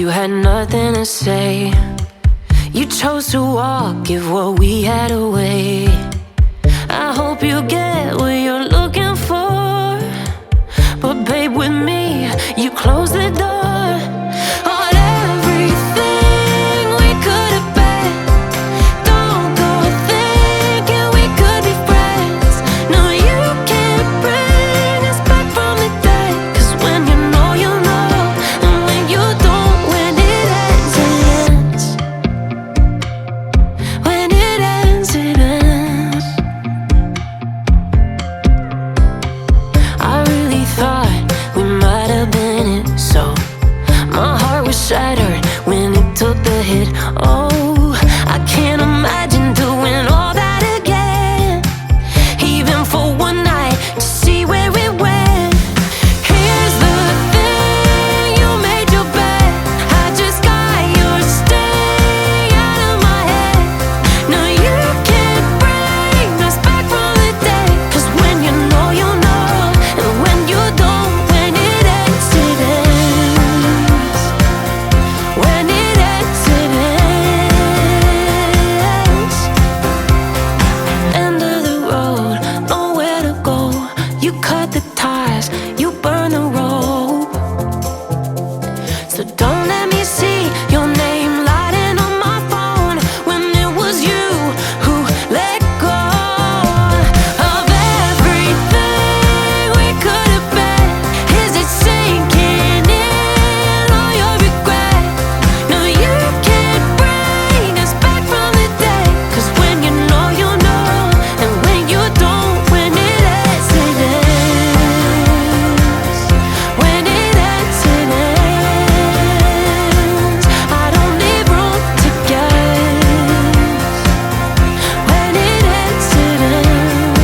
you had nothing to say. You chose to walk, give what we had away. I hope you get what you're looking for, but babe, with me, you close the door on everything we could have been. Don't go thinking we could be friends. No, you can't bring us back from the dead. 'Cause when you know, you know, and when you don't, when it ends, it ends. When it ends, it ends. I really thought we might have been it, so my heart was shattered when it took the hit. Oh, I can't imagine doing all that again, even for one night, to see where it went. Here's the thing, you made your bed, I just got your stay out of my head. No, you can't bring us back from the dead. 'Cause when you know, you know, and when you don't, when it ends, it ends. When it ends, it ends. End of the road, nowhere to go. You cut the ties, you burn the rope. So don't let me see your name lighting on my phone when it was you who let go of everything we could have been. Is it sinking in all your regret? No, you can't bring us back from the dead. 'Cause when you know, you know, and when you don't, when it ends, it ends. When it ends, it ends. I don't need room to guess. When it ends, it ends.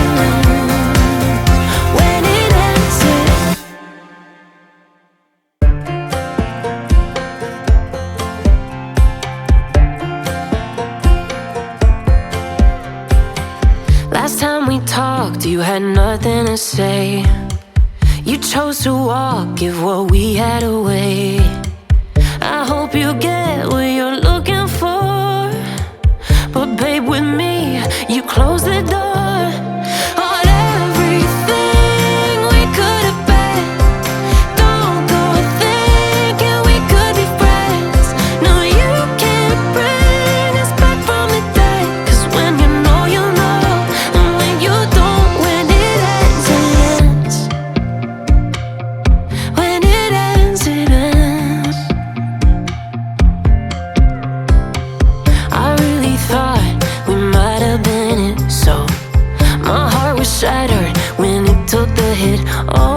When it ends, it ends. Last time we talked, you had nothing to say. You chose to walk, give what we had away. I hope you get what you're looking for, but babe, with me, you close the door on everything we could have been. Don't go thinking we could be friends. No, you can't bring us back from the dead. 'Cause when you know, you know, and when you don't, when it ends, it ends. When it ends, it ends. I really thought we might have been it, so my heart was shattered when it took the hit. Oh,